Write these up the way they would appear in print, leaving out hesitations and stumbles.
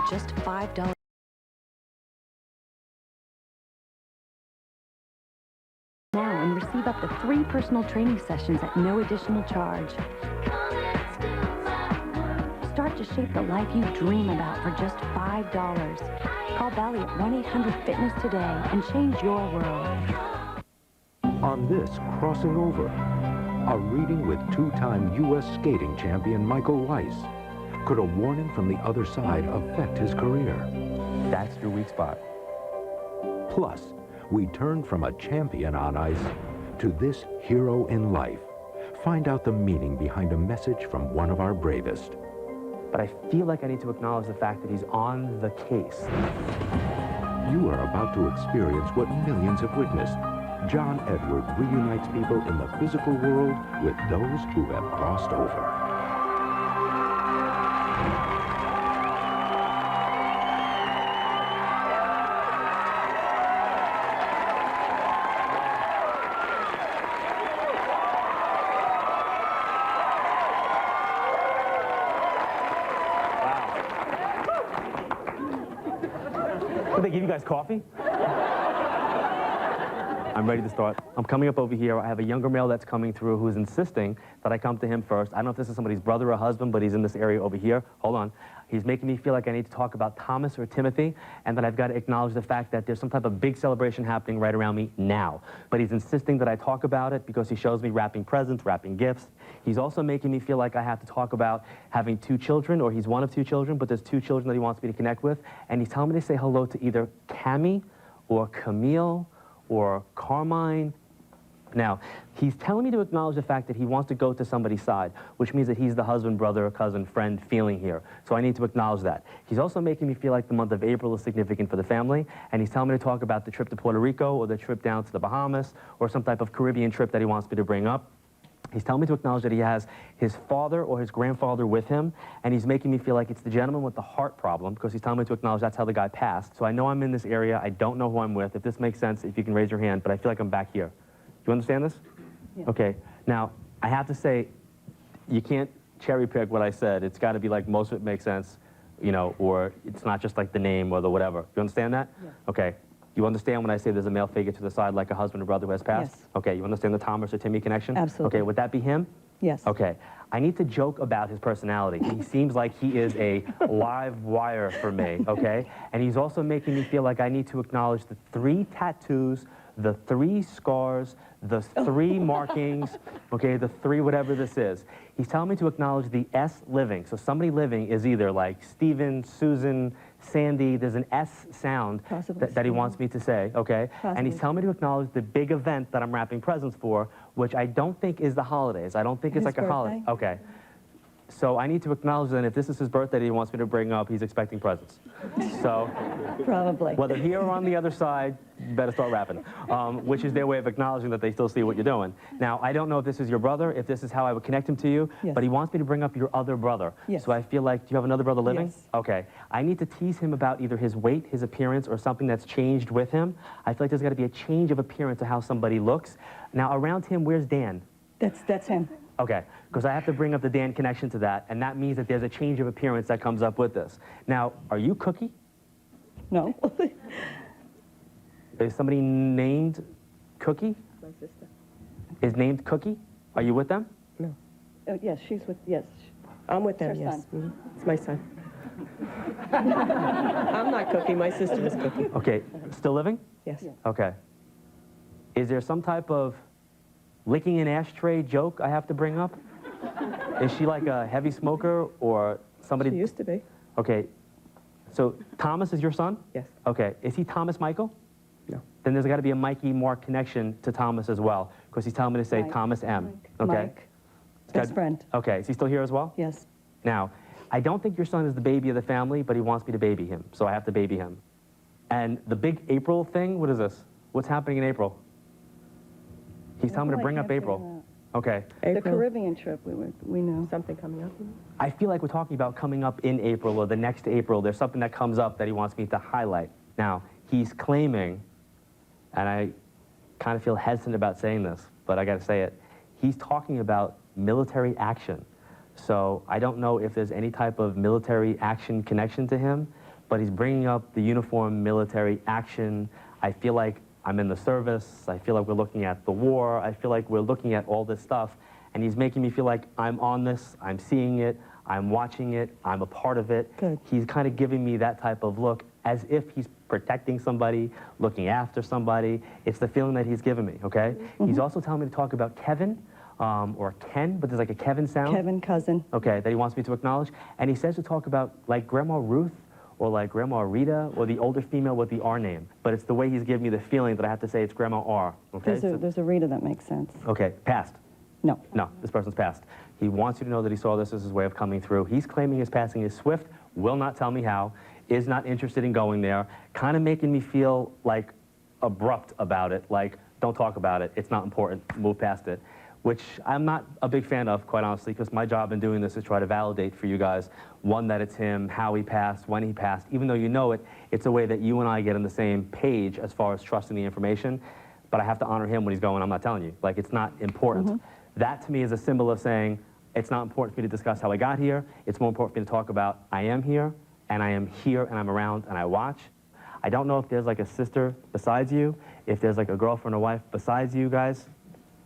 just $5 now and receive up to 3 personal training sessions at no additional charge. Start to shape the life you dream about for just $5. Call Bally at 1-800-FITNESS today and change your world. On this Crossing Over, a reading with 2-time U.S. skating champion Michael Weiss. Could a warning from the other side affect his career? That's your weak spot. Plus, we turn from a champion on ice to this hero in life. Find out the meaning behind a message from one of our bravest. But I feel like I need to acknowledge the fact that he's on the case. You are about to experience what millions have witnessed. John Edward reunites people in the physical world with those who have crossed over. Did they give you guys coffee? I'm ready to start. I'm coming up over here. I have a younger male that's coming through who's insisting that I come to him first. I don't know if this is somebody's brother or husband, but he's in this area over here. Hold on. He's making me feel like I need to talk about Thomas or Timothy, and that I've got to acknowledge the fact that there's some type of big celebration happening right around me now. But he's insisting that I talk about it because he shows me wrapping presents, wrapping gifts. He's also making me feel like I have to talk about having 2 children, or he's one of 2 children, but there's 2 children that he wants me to connect with. And he's telling me to say hello to either Cammy or Camille or Carmine. Now, he's telling me to acknowledge the fact that he wants to go to somebody's side, which means that he's the husband, brother, cousin, friend feeling here. So I need to acknowledge that. He's also making me feel like the month of April is significant for the family, and he's telling me to talk about the trip to Puerto Rico or the trip down to the Bahamas or some type of Caribbean trip that he wants me to bring up. He's telling me to acknowledge that he has his father or his grandfather with him, and he's making me feel like it's the gentleman with the heart problem because he's telling me to acknowledge that's how the guy passed. So I know I'm in this area. I don't know who I'm with. If this makes sense, if you can raise your hand, but I feel like I'm back here. You understand this? Yeah. Okay. Now, I have to say, you can't cherry pick what I said. It's got to be like most of it makes sense, you know, or it's not just like the name or the whatever. You understand that? Yeah. Okay. You understand when I say there's a male figure to the side like a husband or brother who has passed? Yes. Okay, you understand the Thomas or Timmy connection? Absolutely. Okay, would that be him? Yes. Okay. I need to joke about his personality. He seems like he is a live wire for me, okay? And he's also making me feel like I need to acknowledge the 3 tattoos, the 3 scars, the 3 markings, okay, the 3 whatever this is. He's telling me to acknowledge the S living. So somebody living is either like Stephen, Susan, Sandy. There's an S sound that he wants me to say, okay? Possibly. And he's telling me to acknowledge the big event that I'm wrapping presents for, which I don't think is the holidays. I don't think it's like a holiday. Okay. So I need to acknowledge that if this is his birthday that he wants me to bring up, he's expecting presents. So probably. Whether here or on the other side, you better start rapping, which is their way of acknowledging that they still see what you're doing. Now, I don't know if this is your brother, if this is how I would connect him to you, yes. But he wants me to bring up your other brother. Yes. So I feel like, do you have another brother living? Yes. Okay. I need to tease him about either his weight, his appearance, or something that's changed with him. I feel like there's got to be a change of appearance of how somebody looks. Now, around him, where's Dan? That's him. Okay, because I have to bring up the Dan connection to that, and that means that there's a change of appearance that comes up with this. Now, are you Cookie? No. Is somebody named Cookie? My sister. Is named Cookie? Are you with them? No. Yes, she's with, yes. I'm with them, yes. It's my son. I'm not Cookie, my sister is Cookie. Okay, still living? Yes. Yeah. Okay. Is there some type of licking an ashtray joke I have to bring up? Is she like a heavy smoker or somebody? She used to be. Okay, so Thomas is your son? Yes. Okay, is he Thomas Michael? No. Then there's got to be a Mikey Mark connection to Thomas as well, because he's telling me to say Mike. Thomas M. Mike. Okay. Mike. Best friend. Okay, is he still here as well? Yes. Now, I don't think your son is the baby of the family, but he wants me to baby him, so I have to baby him. And the big April thing, what is this? What's happening in April? He's telling me to bring up April. Okay. The Caribbean trip, we know. Something coming up? I feel like we're talking about coming up in April or the next April. There's something that comes up that he wants me to highlight. Now, he's claiming, and I kind of feel hesitant about saying this, but I got to say it, he's talking about military action. So I don't know if there's any type of military action connection to him, but he's bringing up the uniform, military, action. I feel like I'm in the service. I feel like we're looking at the war. I feel like we're looking at all this stuff, and he's making me feel like I'm on this, I'm seeing it, I'm watching it, I'm a part of it. Good. He's kind of giving me that type of look as if he's protecting somebody, looking after somebody. It's the feeling that he's giving me, okay? He's also telling me to talk about Kevin, or Ken, but there's like a Kevin sound. Kevin, cousin. Okay, that he wants me to acknowledge. And he says to talk about like Grandma Ruth, or like Grandma Rita, or the older female with the R name. But it's the way he's giving me the feeling that I have to say it's Grandma R, okay? There's a Rita that makes sense. Okay, passed. No. No, this person's passed. He wants you to know that he saw this as his way of coming through. He's claiming his passing is swift, will not tell me how, is not interested in going there, kind of making me feel like abrupt about it, like don't talk about it, it's not important, move past it, which I'm not a big fan of, quite honestly, because my job in doing this is try to validate for you guys, one, that it's him, how he passed, when he passed. Even though you know it, it's a way that you and I get on the same page as far as trusting the information, but I have to honor him when he's going, I'm not telling you. Like, it's not important. That, to me, is a symbol of saying, it's not important for me to discuss how I got here. It's more important for me to talk about, I am here, and I'm around, and I watch. I don't know if there's like a sister besides you, if there's like a girlfriend or wife besides you guys.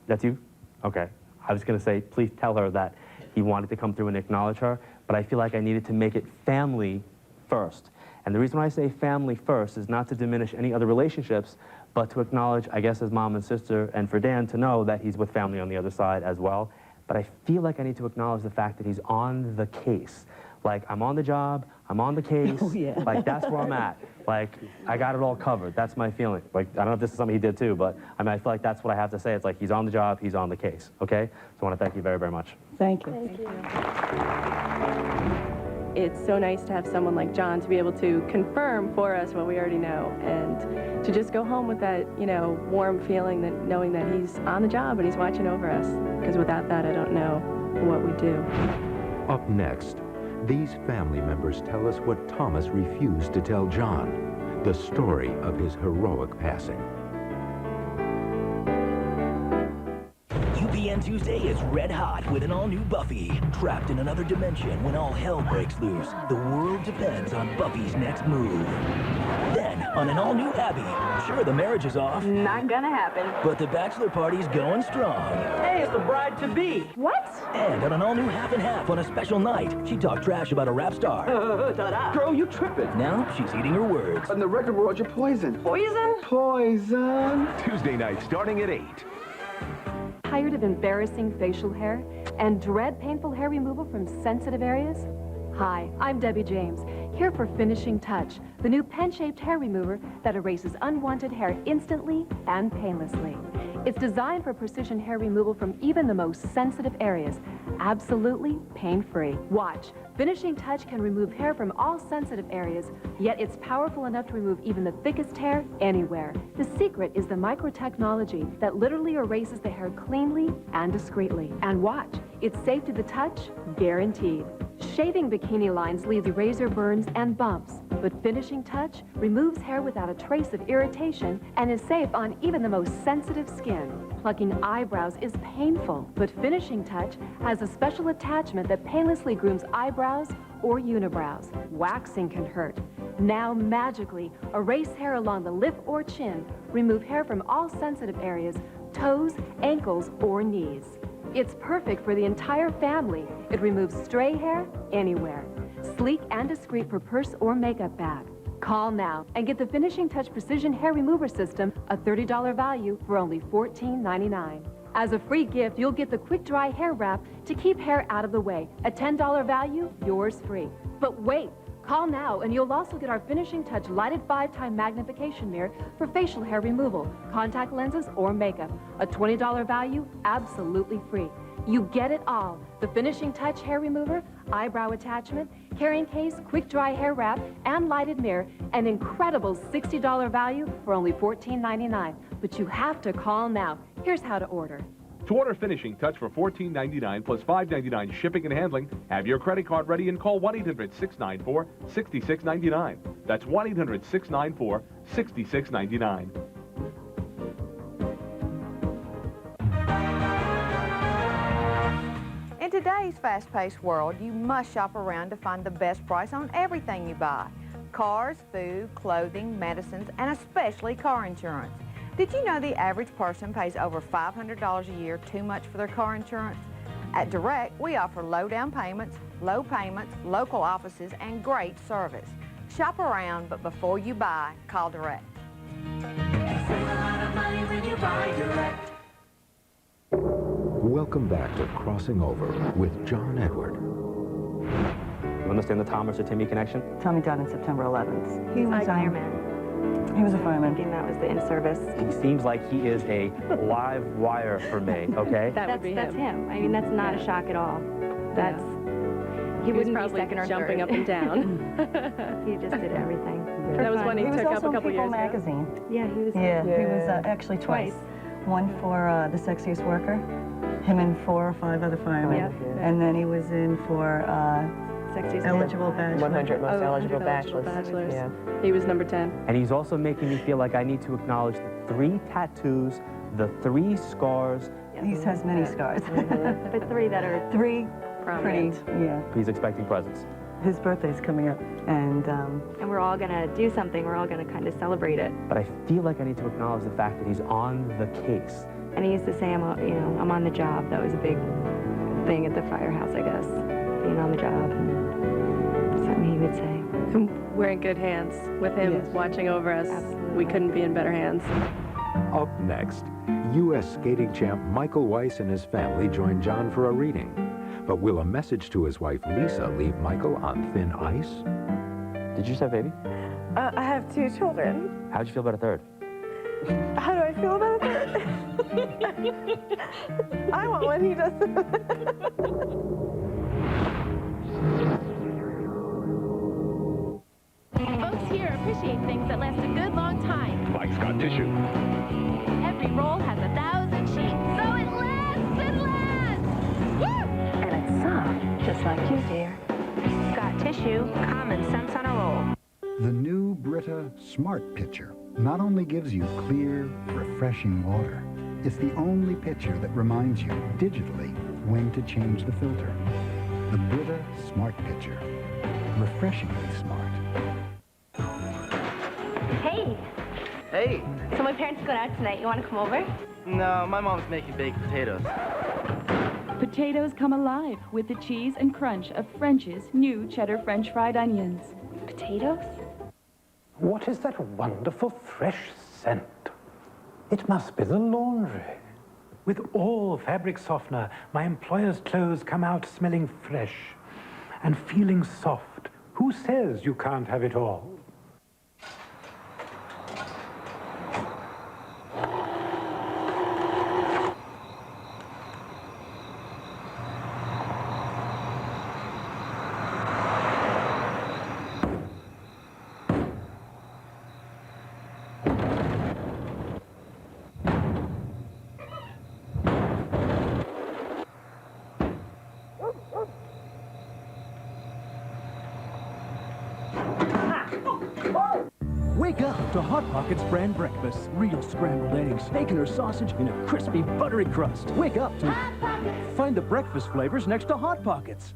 That's you? Okay. I was going to say, please tell her that he wanted to come through and acknowledge her, but I feel like I needed to make it family first. And the reason why I say family first is not to diminish any other relationships, but to acknowledge, I guess, his mom and sister, and for Dan to know that he's with family on the other side as well. But I feel like I need to acknowledge the fact that he's on the case. Like, I'm on the job, I'm on the case, Oh, yeah. like, that's where I'm at. Like, I got it all covered. That's my feeling. Like, I don't know if this is something he did too, but I mean, I feel like that's what I have to say. It's like, he's on the job, he's on the case, okay? So I want to thank you very, very much. Thank you. Thank you. It's so nice to have someone like John to be able to confirm for us what we already know, and to just go home with that, you know, warm feeling that knowing that he's on the job and he's watching over us. Because without that, I don't know what we do. Up next, these family members tell us what Thomas refused to tell John, the story of his heroic passing. UPN Tuesday is red hot with an all-new Buffy. Trapped in another dimension when all hell breaks loose, the world depends on Buffy's next move. Then, on an all-new Abby, sure, the marriage is off, Not gonna happen. but the bachelor party's going strong. Hey, it's the bride-to-be. What? And on an all-new half and half on a special night, she talked trash about a rap star. Girl, you tripping. Now, she's eating her words. In the record world, you're poison. Poison? Poison. Tuesday night starting at 8. Tired of embarrassing facial hair and dread painful hair removal from sensitive areas? Hi, I'm Debbie James, here for Finishing Touch, the new pen-shaped hair remover that erases unwanted hair instantly and painlessly. It's designed for precision hair removal from even the most sensitive areas, absolutely pain-free. Watch. Finishing Touch can remove hair from all sensitive areas, yet it's powerful enough to remove even the thickest hair anywhere. The secret is the microtechnology that literally erases the hair cleanly and discreetly. And watch, it's safe to the touch, guaranteed. Shaving bikini lines leaves razor burns and bumps, but Finishing Touch removes hair without a trace of irritation and is safe on even the most sensitive skin. Plucking eyebrows is painful, but Finishing Touch has a special attachment that painlessly grooms eyebrows or unibrows. Waxing can hurt. Now magically, erase hair along the lip or chin, remove hair from all sensitive areas, toes, ankles, or knees. It's perfect for the entire family. It removes stray hair anywhere. Sleek and discreet for purse or makeup bag. Call now and get the Finishing Touch Precision Hair Remover System, a $30 value for only $14.99. As a free gift, you'll get the Quick Dry Hair Wrap to keep hair out of the way. A $10 value, yours free. But wait, call now and you'll also get our Finishing Touch Lighted 5-Time Magnification Mirror for facial hair removal, contact lenses, or makeup. A $20 value, absolutely free. You get it all. The Finishing Touch Hair Remover, eyebrow attachment, carrying case, quick dry hair wrap, and lighted mirror, an incredible $60 value for only $14.99. But you have to call now. Here's how to order. To order Finishing Touch for $14.99 plus $5.99 shipping and handling, have your credit card ready and call 1-800-694-6699. That's 1-800-694-6699. In today's fast-paced world, you must shop around to find the best price on everything you buy. cars, food, clothing, medicines, and especially car insurance. Did you know the average person pays over $500 a year too much for their car insurance? At Direct, we offer low down payments, low payments, local offices, and great service. Shop around, but before you buy, call Direct. Save a lot of money when you buy Direct. Welcome back to Crossing Over with John Edward. You understand the Thomas or Timmy connection? Tommy died on September 11th. He was fireman. He was a fireman. And that was the in-service. He seems like he is a live wire for me, okay? That would be That's him. him. I mean, that's not a shock at all. That's... He He was wouldn't be probably second or jumping third. up and down. He just did everything. That was when he He was took up also a couple in People years ago. magazine. Yeah, he was... Yeah, he was actually twice. One for The Sexiest Worker, him and 4 or 5 other firemen. Yep. And then he was in for Sexiest Eligible Bachelor. 100 most 100 eligible eligible bachelors. Yeah. He was number 10. And he's also making me feel like I need to acknowledge the 3 tattoos, the 3 scars. He has many scars. The 3 that are... 3 Prominent. pretty, yeah. He's expecting presents. His birthday's coming up, and And we're all going to do something. We're all going to kind of celebrate it. But I feel like I need to acknowledge the fact that he's on the case. And he used to say, I'm on the job. That was a big thing at the firehouse, I guess. Being on the job. Something he would say. And we're in good hands with him Yes. watching over us. Absolutely. We couldn't be in better hands. Up next, U.S. skating champ Michael Weiss and his family join John for a reading. But will a message to his wife Lisa leave Michael on thin ice? Did you just have a baby? I have 2 children. How'd you feel about a third? How do I feel about it? I want what he does. Folks here appreciate things that last a good long time. Mike's got tissue. Every roll has 1,000 sheets, so it lasts and lasts! Woo! And it's soft, just like you, dear. Got tissue, common sense on a roll. The new Brita Smart Pitcher not only gives you clear, refreshing water, it's the only pitcher that reminds you digitally when to change the filter. The Brita Smart Pitcher. Refreshingly smart. Hey, Hey. so my parents are going out tonight. You want to come over? No, my mom's making baked potatoes. Potatoes come alive with the cheese and crunch of French's new cheddar French fried onions. Potatoes? What is that wonderful fresh scent? It must be the laundry. With all fabric softener, my employer's clothes come out smelling fresh and feeling soft. Who says you can't have it all? Wake up to Hot Pockets brand breakfast. Real scrambled eggs, bacon or sausage in a crispy, buttery crust. Wake up to find the breakfast flavors next to Hot Pockets.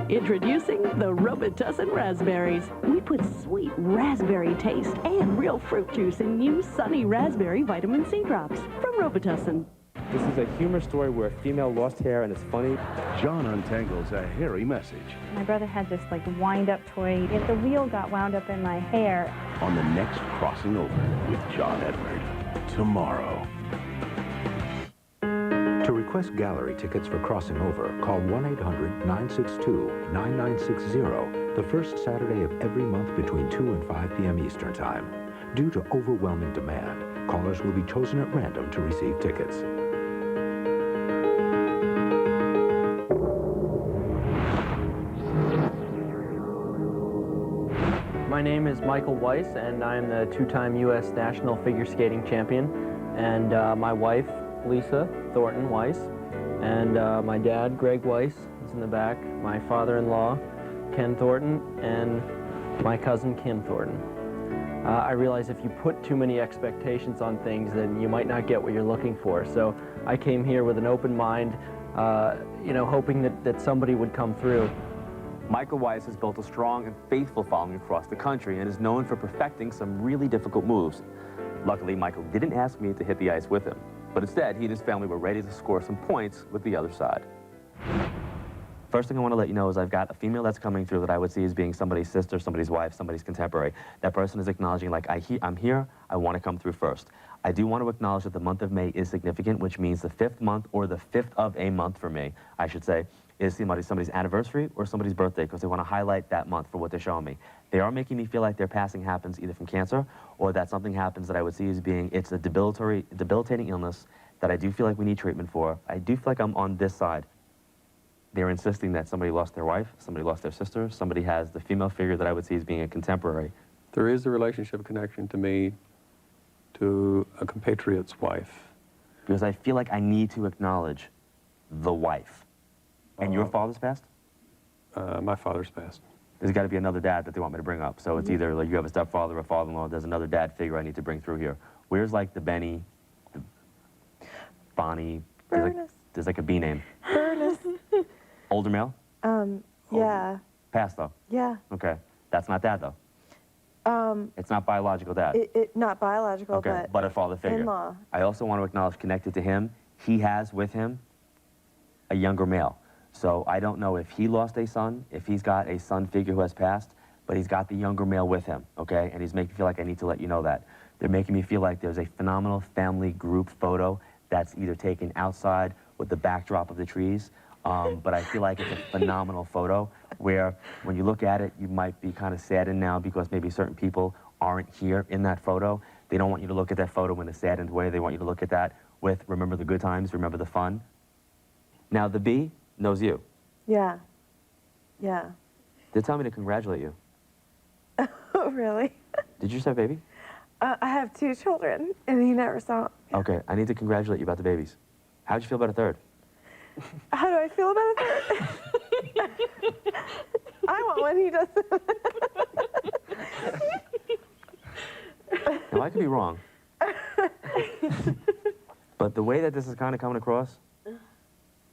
Introducing the Robitussin Raspberries. We put sweet raspberry taste and real fruit juice in new Sunny Raspberry Vitamin C drops from Robitussin. This is a humor story where a female lost hair and it's funny. John untangles a hairy message My brother had this like wind-up toy. If the wheel got wound up in my hair, on the next Crossing Over with John Edward. Tomorrow. To request gallery tickets for Crossing Over, call 1-800-962-9960 the first Saturday of every month between 2 and 5 p.m. Eastern Time. Due to overwhelming demand, callers will be chosen at random to receive tickets. My name is Michael Weiss, and I'm the 2-time U.S. National Figure Skating Champion. And my wife, Lisa Thornton Weiss, and my dad, Greg Weiss, is in the back, my father-in-law, Ken Thornton, and my cousin, Kim Thornton. I realize if you put too many expectations on things, then you might not get what you're looking for. So I came here with an open mind, hoping that somebody would come through. Michael Weiss has built a strong and faithful following across the country and is known for perfecting some really difficult moves. Luckily, Michael didn't ask me to hit the ice with him, but instead, he and his family were ready to score some points with the other side. First thing I want to let you know is I've got a female that's coming through that I would see as being somebody's sister, somebody's wife, somebody's contemporary. That person is acknowledging, like, I'm here, I want to come through first. I do want to acknowledge that the month of May is significant, which means the 5th month, or the 5th of a month for me, I should say, is somebody's anniversary or somebody's birthday, because they want to highlight that month for what they're showing me. They are making me feel like their passing happens either from cancer or that something happens that I would see as being, it's a debilitating illness that I do feel like we need treatment for. I do feel like I'm on this side. They're insisting that somebody lost their wife, somebody lost their sister, somebody has the female figure that I would see as being a contemporary. There is a relationship connection to me to a compatriot's wife. Because I feel like I need to acknowledge the wife. And your father's passed? My father's passed. There's got to be another dad that they want me to bring up. So it's either like you have a stepfather or a father-in-law, there's another dad figure I need to bring through here. Where's like the Benny, the Bonnie, there's like a B name. Ernest. Older male? Yeah. Passed though? Yeah. Okay. That's not dad though? It's not biological dad? Not biological, okay, but a father figure. in-law. I also want to acknowledge, connected to him, he has with him a younger male. So I don't know if he lost a son, if he's got a son figure who has passed, but he's got the younger male with him, okay? And he's making me feel like I need to let you know that. They're making me feel like there's a phenomenal family group photo that's either taken outside with the backdrop of the trees, but I feel like it's a phenomenal photo where when you look at it, you might be kind of saddened now because maybe certain people aren't here in that photo. They don't want you to look at that photo in a saddened way. They want you to look at that with remember the good times, remember the fun. Now, the B knows you. Yeah. Yeah. They're telling me to congratulate you. Oh, really? Did you just have a baby? I have 2 children, and he never saw them. Okay, I need to congratulate you about the babies. How'd you feel about a third? How do I feel about a third? I want one, he doesn't. Now, I could be wrong. But the way that this is kind of coming across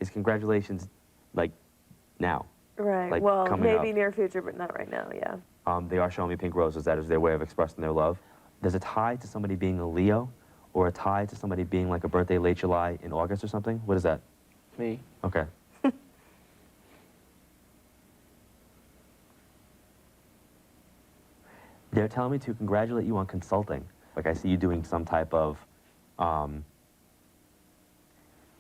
is congratulations, like, now. Right, Like, well, coming maybe up. near future, but not right now, yeah. They are showing me pink roses. That is their way of expressing their love. There's a tie to somebody being a Leo or a tie to somebody being like a birthday late July in August or something. What is that? Me. Okay. They're telling me to congratulate you on consulting. Like I see you doing some type of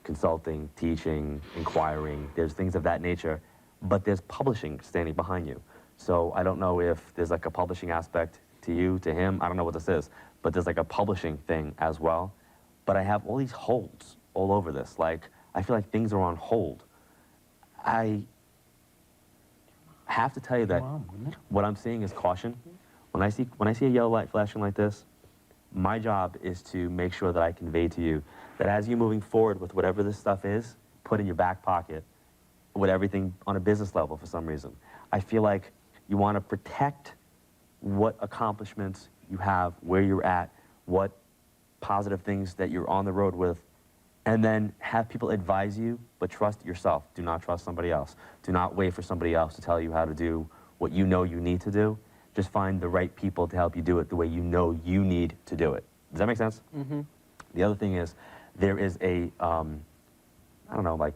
consulting, teaching, inquiring. There's things of that nature, but there's publishing standing behind you. So I don't know if there's like a publishing aspect to you, to him. I don't know what this is, but there's like a publishing thing as well. But I have all these holds all over this. Like, I feel like things are on hold. I have to tell you that what I'm seeing is caution. When I see a yellow light flashing like this, my job is to make sure that I convey to you that as you're moving forward with whatever this stuff is, put in your back pocket with everything on a business level for some reason. I feel like you want to protect what accomplishments you have, where you're at, what positive things that you're on the road with, and then have people advise you, but trust yourself. Do not trust somebody else. Do not wait for somebody else to tell you how to do what you know you need to do. Just find the right people to help you do it the way you know you need to do it. Does that make sense? Mm-hmm. The other thing is, there is a, I don't know, like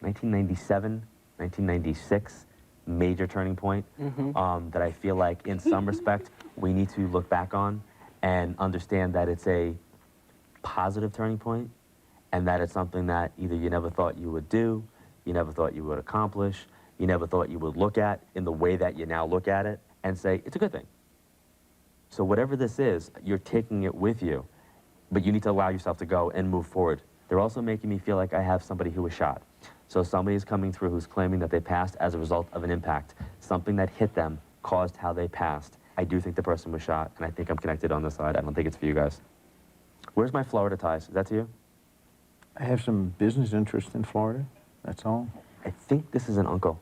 1997, 1996 major turning point that I feel like in some respect we need to look back on and understand that it's a positive turning point and that it's something that either you never thought you would do, you never thought you would accomplish, you never thought you would look at in the way that you now look at it and say, it's a good thing. So whatever this is, you're taking it with you, but you need to allow yourself to go and move forward. They're also making me feel like I have somebody who was shot. So somebody is coming through who's claiming that they passed as a result of an impact. Something that hit them caused how they passed. I do think the person was shot, and I think I'm connected on this side. I don't think it's for you guys. Where's my Florida ties? Is that to you? I have some business interest in Florida, that's all. I think this is an uncle.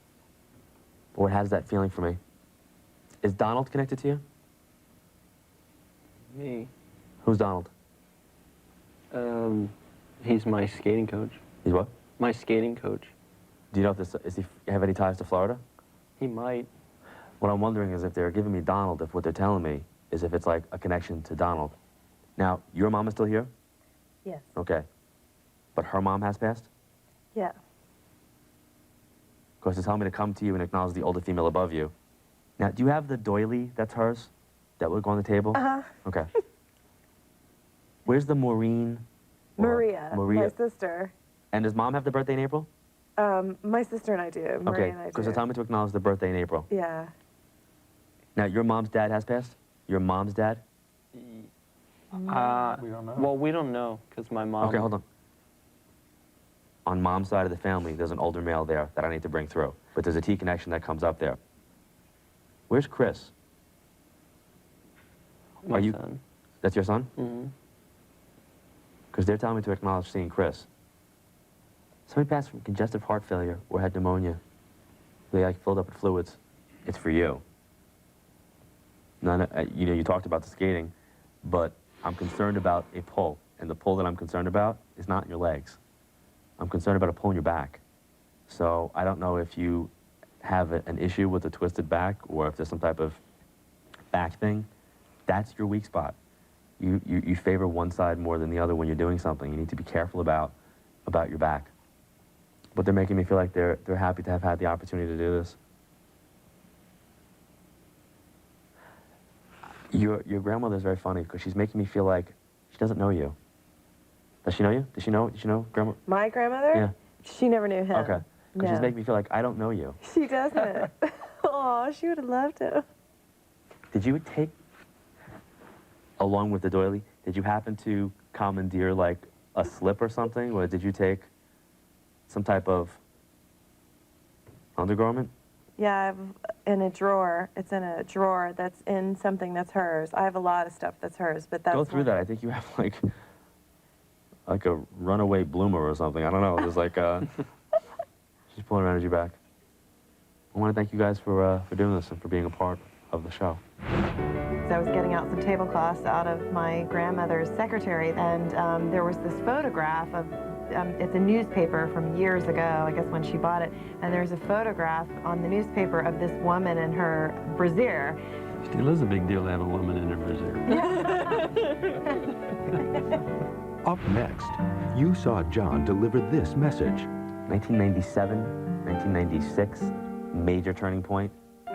Or it has that feeling for me. Is Donald connected to you? Me. Who's Donald? He's my skating coach. He's what? My skating coach. Do you know if this, is he have any ties to Florida? He might. What I'm wondering is if they're giving me Donald, if what they're telling me is if it's like a connection to Donald. Now, your mom is still here? Yes. Okay. But her mom has passed? Yeah. Of course, they're telling me to come to you and acknowledge the older female above you. Now, do you have the doily that's hers that would go on the table? Uh-huh. Okay. Where's the Maureen? Maria, my sister. And does mom have the birthday in April? My sister and I do. Maria Okay, and I because do. they're telling me to acknowledge the birthday in April. Yeah. Now, your mom's dad has passed? Your mom's dad? We don't know. Well, we don't know, because my mom... Okay, hold on. On mom's side of the family, there's an older male there that I need to bring through. But there's a T connection that comes up there. Where's Chris? My son. That's your son? Mm-hmm. Because they're telling me to acknowledge seeing Chris. Somebody passed from congestive heart failure or had pneumonia. They like filled up with fluids. It's for you. You know, you talked about the skating, but I'm concerned about a pull. And the pull that I'm concerned about is not in your legs. I'm concerned about a pull in your back. So I don't know if you have an issue with a twisted back or if there's some type of back thing. That's your weak spot. You favor one side more than the other when you're doing something. You need to be careful about your back. But they're making me feel like they're happy to have had the opportunity to do this. Your grandmother's very funny because she's making me feel like she doesn't know you. Does she know you? Does she know grandma? My grandmother? Yeah. She never knew him. Okay. Because No. she's making me feel like I don't know you. She doesn't. Oh, she would have loved to. Did you take, along with the doily, did you happen to commandeer like a slip or something? Or did you take some type of undergarment? Yeah, in a drawer. It's in a drawer that's in something that's hers. I have a lot of stuff that's hers, but that's Go through that. I think you have like a runaway bloomer or something. I don't know. There's like she's pulling her energy back. I want to thank you guys for doing this and for being a part of the show. So I was getting out some tablecloths out of my grandmother's secretary, and there was this photograph of, it's a newspaper from years ago, I guess when she bought it, and there's a photograph on the newspaper of this woman in her brassiere. Still is a big deal to have a woman in her brassiere. Up next, you saw John deliver this message. 1997, 1996, major turning point.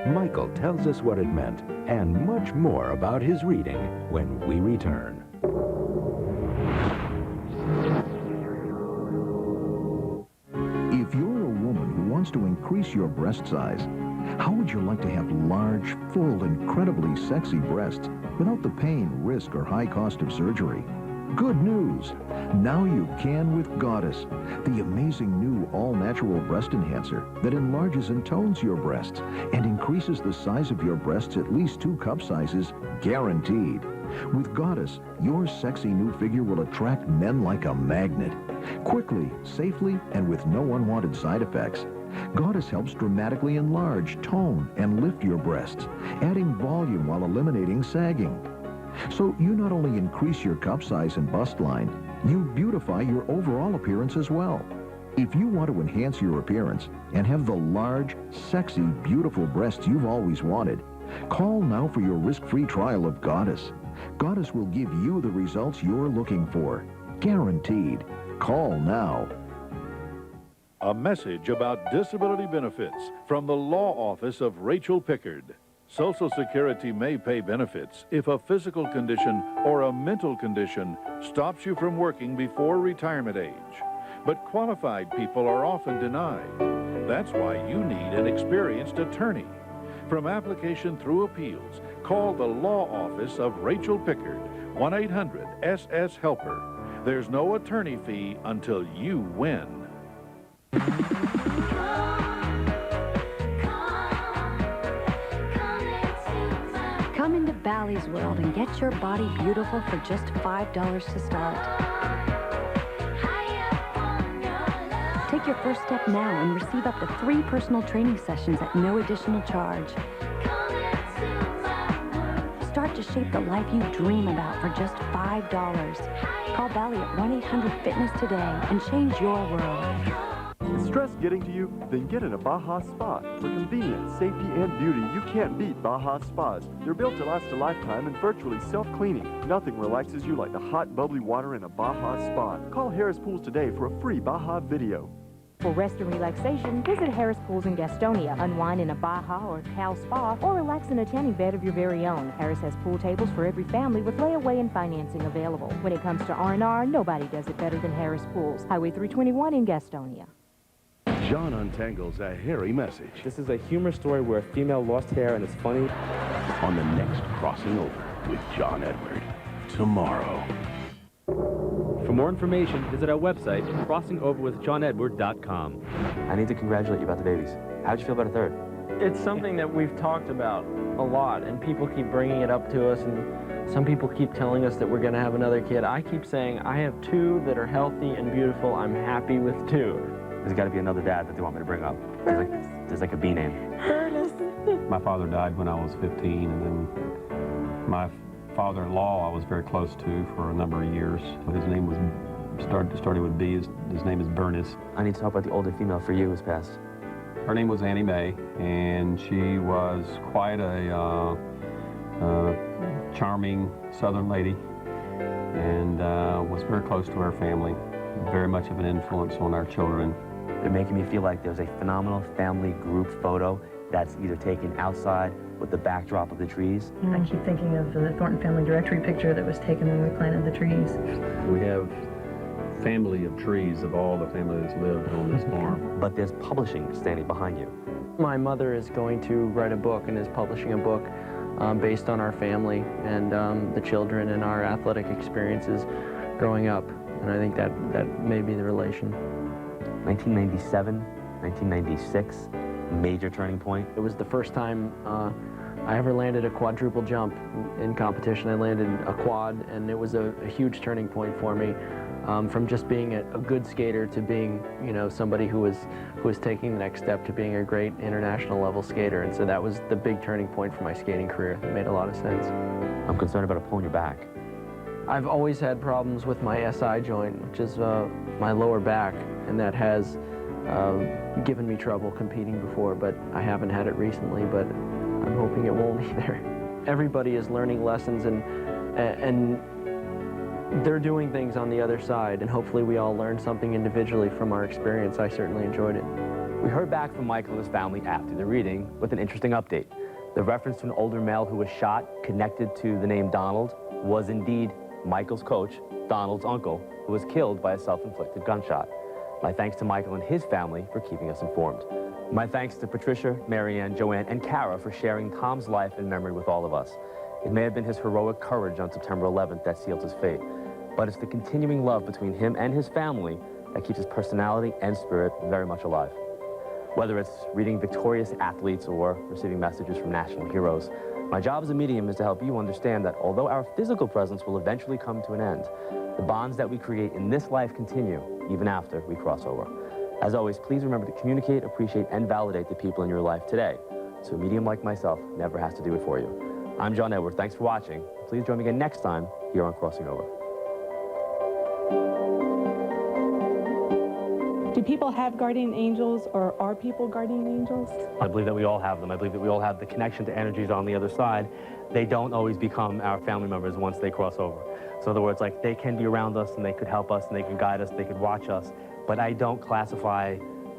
Michael tells us what it meant and much more about his reading when we return. If you're a woman who wants to increase your breast size, how would you like to have large, full, incredibly sexy breasts without the pain, risk, or high cost of surgery? Good news! Now you can with Goddess, the amazing new all-natural breast enhancer that enlarges and tones your breasts and increases the size of your breasts at least 2 cup sizes, guaranteed. With Goddess, your sexy new figure will attract men like a magnet. Quickly, safely, and with no unwanted side effects. Goddess helps dramatically enlarge, tone, and lift your breasts, adding volume while eliminating sagging. So you not only increase your cup size and bust line, you beautify your overall appearance as well. If you want to enhance your appearance and have the large, sexy, beautiful breasts you've always wanted, call now for your risk-free trial of Goddess. Goddess will give you the results you're looking for. Guaranteed. Call now. A message about disability benefits from the law office of Rachel Pickard. Social Security may pay benefits if a physical condition or a mental condition stops you from working before retirement age. But qualified people are often denied. That's why you need an experienced attorney. From application through appeals, call the law office of Rachel Pickard, 1-800-SS-HELPER. There's no attorney fee until you win. Come into Bally's World and get your body beautiful for just $5 to start. Take your first step now and receive up to 3 personal training sessions at no additional charge. Start to shape the life you dream about for just $5. Call Bally at 1-800-FITNESS today and change your world. Stress getting to you? Then get in a Baja Spa. For convenience, safety, and beauty, you can't beat Baja Spas. They're built to last a lifetime and virtually self-cleaning. Nothing relaxes you like the hot, bubbly water in a Baja Spa. Call Harris Pools today for a free Baja video. For rest and relaxation, visit Harris Pools in Gastonia. Unwind in a Baja or Cal Spa, or relax in a tanning bed of your very own. Harris has pool tables for every family with layaway and financing available. When it comes to R&R, nobody does it better than Harris Pools. Highway 321 in Gastonia. John untangles a hairy message. This is a humor story where a female lost hair and it's funny. On the next Crossing Over with John Edward. Tomorrow. For more information, visit our website, crossingoverwithjohnedward.com. I need to congratulate you about the babies. How'd you feel about a third? It's something that we've talked about a lot, and people keep bringing it up to us, and some people keep telling us that we're going to have another kid. I keep saying, I have two that are healthy and beautiful. I'm happy with two. There's got to be another dad that they want me to bring up. There's like a B name. My father died when I was 15, and then my father-in-law I was very close to for a number of years. His name was started with B. His name is Bernice. I need to talk about the older female for you who's passed. Her name was Annie Mae, and she was quite a charming Southern lady, and was very close to her family. Very much of an influence on our children. They're making me feel like there's a phenomenal family group photo that's either taken outside with the backdrop of the trees. I keep thinking of the Thornton Family Directory picture that was taken when we planted the trees. We have family of trees of all the families that lived on this farm. But there's publishing standing behind you. My mother is going to write a book and is publishing a book based on our family and the children and our athletic experiences growing up. And I think that may be the relation. 1997, 1996, major turning point. It was the first time I ever landed a quadruple jump in competition. I landed a quad, and it was a huge turning point for me, from just being a good skater to being, somebody who was taking the next step to being a great international level skater. And so that was the big turning point for my skating career. It made a lot of sense. I'm concerned about it pulling your back. I've always had problems with my SI joint, which is my lower back, and that has given me trouble competing before, but I haven't had it recently, but I'm hoping it won't either. Everybody is learning lessons, and they're doing things on the other side, and hopefully we all learn something individually from our experience. I certainly enjoyed it. We heard back from Michael and his family after the reading with an interesting update. The reference to an older male who was shot connected to the name Donald was indeed Michael's coach, Donald's uncle, who was killed by a self-inflicted gunshot. My thanks to Michael and his family for keeping us informed. My thanks to Patricia, Marianne, Joanne, and Kara for sharing Tom's life and memory with all of us. It may have been his heroic courage on September 11th that sealed his fate, but it's the continuing love between him and his family that keeps his personality and spirit very much alive. Whether it's reading victorious athletes or receiving messages from national heroes, my job as a medium is to help you understand that although our physical presence will eventually come to an end, the bonds that we create in this life continue even after we cross over. As always, please remember to communicate, appreciate, and validate the people in your life today, so a medium like myself never has to do it for you. I'm John Edward. Thanks for watching. Please join me again next time here on Crossing Over. Do people have guardian angels, or are people guardian angels? I believe that we all have them. I believe that we all have the connection to energies on the other side. They don't always become our family members once they cross over. So in other words, like, they can be around us and they could help us and they can guide us, they could watch us, but I don't classify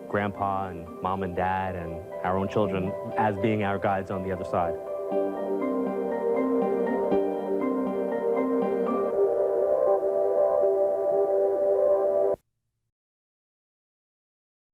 grandpa and mom and dad and our own children as being our guides on the other side.